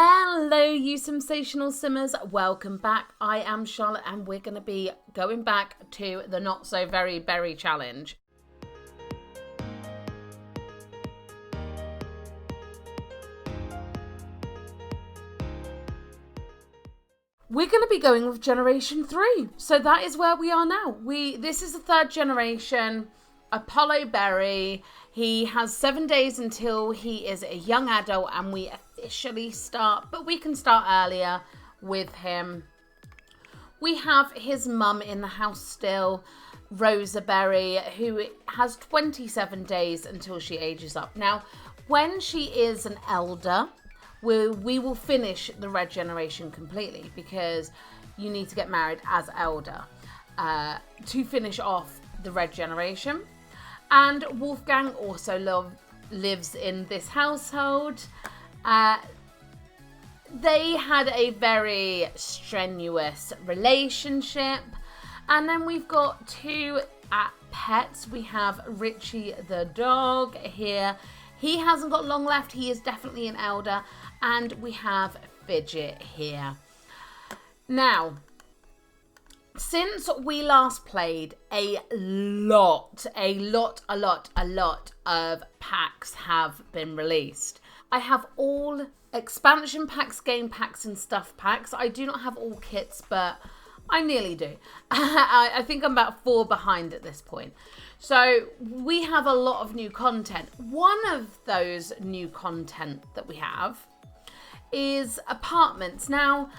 Hello, you sensational simmers. Welcome back. I am Charlotte and we're going to be going back to the Not So Very Berry Challenge. We're going to be going with generation 3. So that is where we are now. This is the third generation, Apollo Berry. He has 7 days until he is a young adult and we officially start, but we can start earlier with him. We have his mum in the house still, Rosa Berry, who has 27 days until she ages up. Now, when she is an elder, we will finish the red generation completely because you need to get married as elder to finish off the red generation. And Wolfgang also lives in this household. They had a very strenuous relationship. And then we've got two pets. We have Richie the dog here. He hasn't got long left. He is definitely an elder. And we have Fidget here. Now, since we last played, a lot of packs have been released. I have all expansion packs, game packs, and stuff packs. I do not have all kits, but I nearly do. I think I'm about 4 behind at this point. So we have a lot of new content. One of those new content that we have is apartments. Now,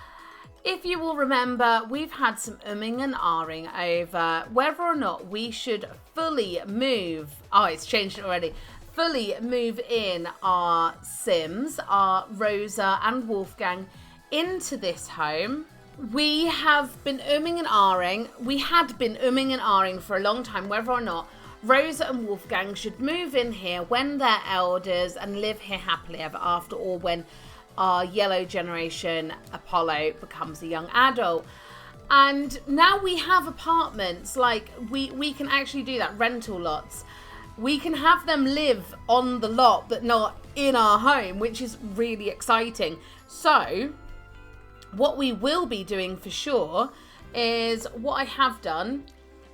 if you will remember, we've had some umming and ahhing over whether or not we should fully move. Oh, it's changed already. Fully move in our Sims, our Rosa and Wolfgang, into this home. We have been umming and ahhing. We had been umming and ahhing for a long time whether or not Rosa and Wolfgang should move in here when they're elders and live here happily ever after, or when our yellow generation Apollo becomes a young adult. And now we have apartments, like we can actually do that, rental lots. We can have them live on the lot but not in our home, which is really exciting. So what we will be doing for sure is, what I have done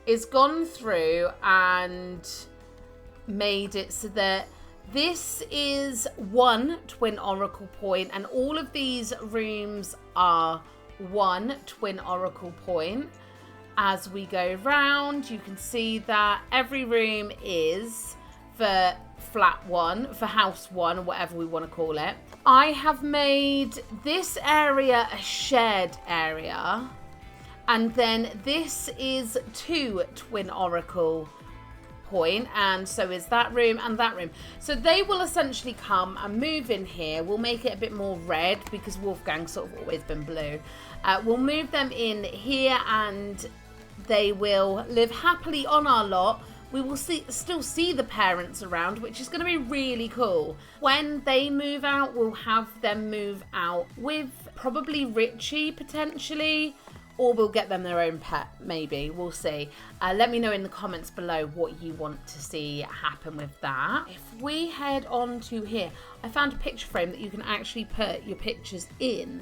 is gone through and made it so that this is one twin oracle point, and all of these rooms are one twin oracle point. As we go round, you can see that every room is for flat 1, for house 1, whatever we want to call it. I have made this area a shared area, and then this is 2 twin oracle point, and so is that room and that room. So they will essentially come and move in here. We'll make it a bit more red because Wolfgang's sort of always been blue. We'll move them in here and they will live happily on our lot. We will still see the parents around, which is going to be really cool. When they move out, we'll have them move out with probably Richie potentially, or we'll get them their own pet, maybe. We'll see. Let me know in the comments below what you want to see happen with that. If we head on to here, I found a picture frame that you can actually put your pictures in,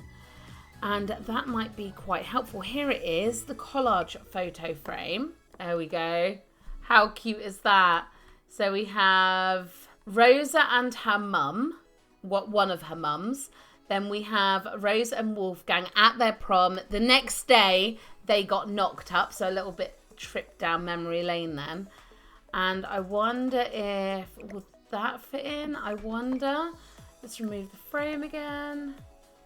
and that might be quite helpful. Here it is, the collage photo frame. There we go. How cute is that? So we have Rosa and her mum, one of her mums. Then we have Rosa and Wolfgang at their prom. The next day, they got knocked up, so a little bit trip down memory lane then. And I wonder if, would that fit in? I wonder. Let's remove the frame again.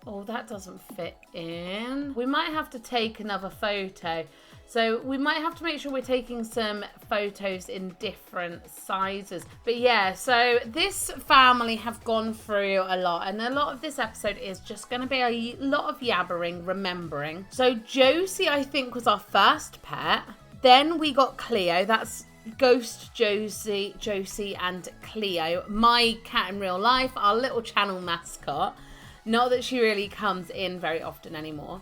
Oh, that doesn't fit in. We might have to take another photo. So we might have to make sure we're taking some photos in different sizes. But yeah, so this family have gone through a lot, and a lot of this episode is just going to be a lot of yabbering, remembering. So Josie, I think, was our first pet. Then we got Cleo. That's Ghost Josie and Cleo, my cat in real life, our little channel mascot. Not that she really comes in very often anymore.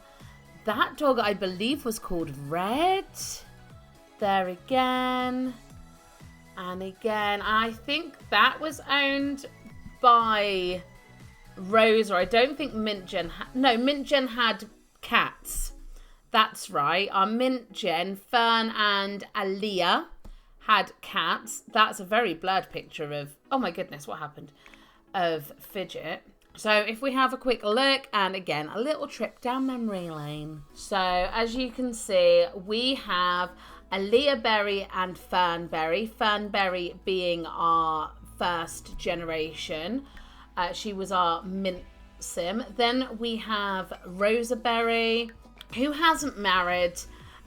That dog, I believe, was called Red. There again. And again. I think that was owned by Rosa. I don't think Mintgen no, Mintgen had cats. That's right. Our Mintgen, Fern and Aaliyah had cats. That's a very blurred picture of, oh my goodness, what happened? Of Fidget. So if we have a quick look, and again, a little trip down memory lane. So as you can see, we have Aaliyah Berry and Fern Berry. Fern Berry being our first generation. She was our mint sim. Then we have Rosa Berry, who hasn't married,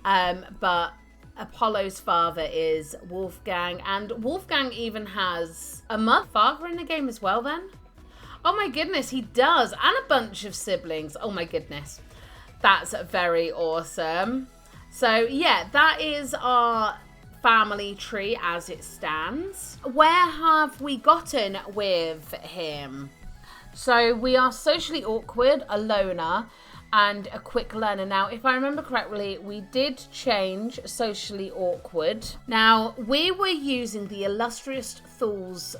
but Apollo's father is Wolfgang, and Wolfgang even has a father in the game as well then. Oh my goodness, he does, and a bunch of siblings. Oh my goodness, that's very awesome. So yeah, that is our family tree as it stands. Where have we gotten with him? So we are socially awkward, a loner, and a quick learner. Now, if I remember correctly, we did change socially awkward. Now, we were using the Illustrious Thralls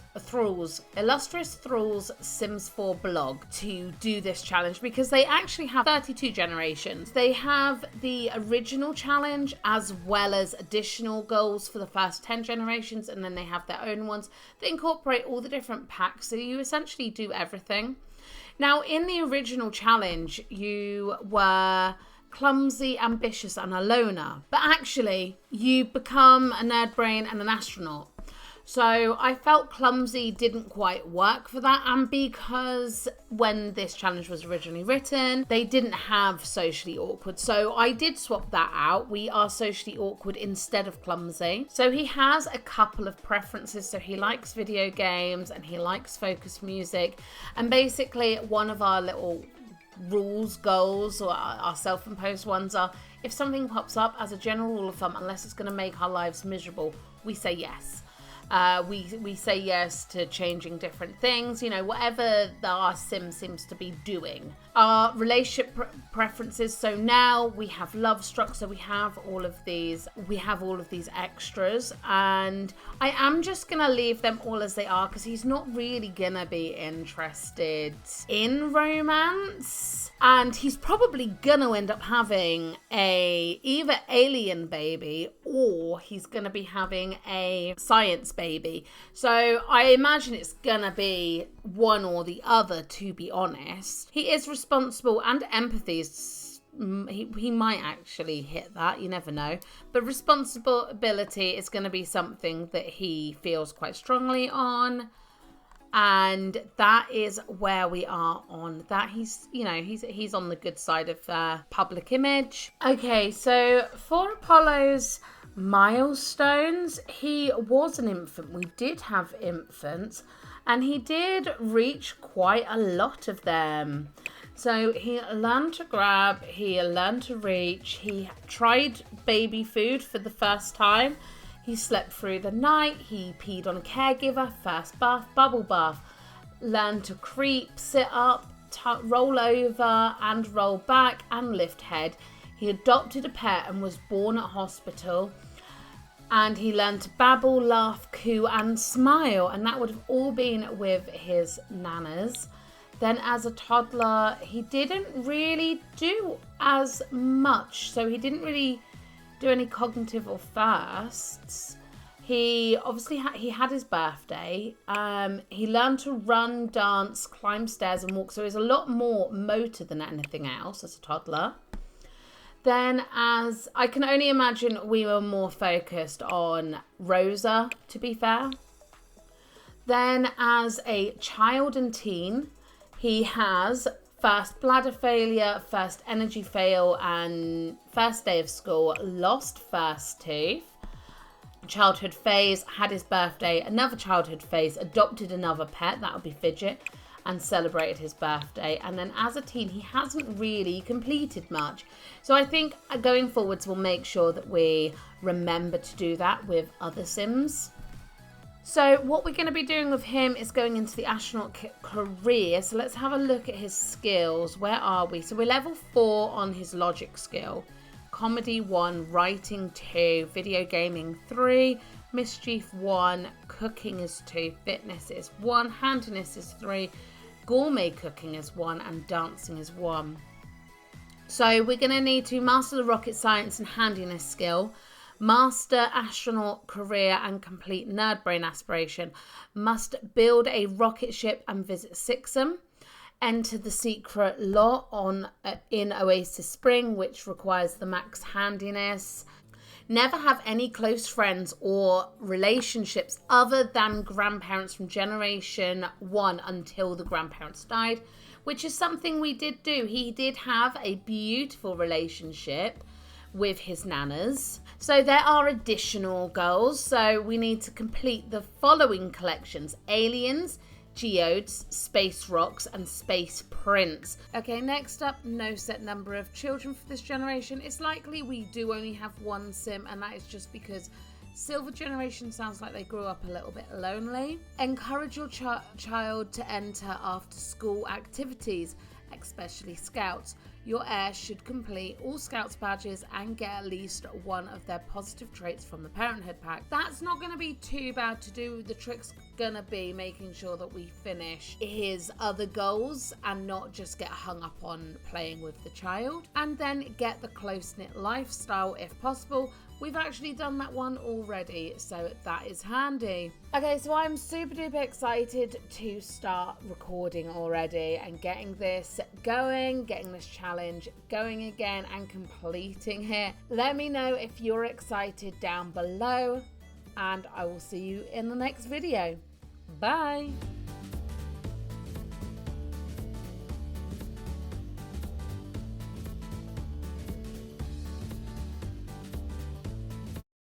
Sims 4 blog to do this challenge because they actually have 32 generations. They have the original challenge as well as additional goals for the first 10 generations, and then they have their own ones that incorporate all the different packs. So you essentially do everything. Now, in the original challenge, you were clumsy, ambitious, and a loner. But actually, you become a nerd brain and an astronaut. So I felt clumsy didn't quite work for that. And because when this challenge was originally written, they didn't have socially awkward. So I did swap that out. We are socially awkward instead of clumsy. So he has a couple of preferences. So he likes video games and he likes focused music. And basically one of our little goals, or our self-imposed ones are, if something pops up, as a general rule of thumb, unless it's going to make our lives miserable, we say yes. We say yes to changing different things, you know, whatever our sim seems to be doing. Our relationship preferences, so now we have love struck, so we have all of these extras, and I am just gonna leave them all as they are because he's not really gonna be interested in romance, and he's probably gonna end up having either alien baby or he's gonna be having a science baby. So I imagine it's gonna be one or the other, to be honest. He is responsible, and empathy is, he might actually hit that, you never know. But responsibility is going to be something that he feels quite strongly on. And that is where we are on that. He's on the good side of public image. Okay, so for Apollo's milestones, he was an infant. We did have infants, and he did reach quite a lot of them. So he learned to grab, he learned to reach, he tried baby food for the first time, he slept through the night, he peed on a caregiver, first bath, bubble bath, learned to creep, sit up, roll over and roll back and lift head. He adopted a pet and was born at hospital. And he learned to babble, laugh, coo and smile. And that would have all been with his nanas. Then as a toddler, he didn't really do as much. So he didn't really do any cognitive or firsts. He obviously he had his birthday. He learned to run, dance, climb stairs and walk. So he's a lot more motor than anything else as a toddler. Then, as I can only imagine, we were more focused on Rosa, to be fair. Then, as a child and teen, he has first bladder failure, first energy fail, and first day of school, lost first tooth. Childhood phase, had his birthday, another childhood phase, adopted another pet, that would be Fidget, and celebrated his birthday. And then as a teen, he hasn't really completed much. So I think going forwards, we'll make sure that we remember to do that with other Sims. So what we're going to be doing with him is going into the astronaut career. So let's have a look at his skills. Where are we? So we're level 4 on his logic skill. Comedy 1, writing 2, video gaming 3, mischief 1, cooking is 2, fitness is 1, handiness is 3, gourmet cooking is 1, and dancing is 1. So we're going to need to master the rocket science and handiness skill, master astronaut career and complete nerd brain aspiration, must build a rocket ship and visit Sixam, enter the secret lot in Oasis Spring, which requires the max handiness, never have any close friends or relationships other than grandparents from generation 1 until the grandparents died, which is something we did do. He did have a beautiful relationship with his nanas. So there are additional goals. So we need to complete the following collections: aliens, geodes, space rocks, and space prints. Okay, next up, no set number of children for this generation. It's likely we do only have 1 sim, and that is just because Silver generation sounds like they grew up a little bit lonely. Encourage your child to enter after school activities, especially scouts. Your heir should complete all scouts badges and get at least 1 of their positive traits from the parenthood pack. That's not going to be too bad to do. The trick's going to be making sure that we finish his other goals and not just get hung up on playing with the child. And then get the close-knit lifestyle if possible. We've actually done that one already, so that is handy. Okay, so I'm super duper excited to start recording already and getting this going, getting this challenge going again and completing it. Let me know if you're excited down below, and I will see you in the next video. Bye.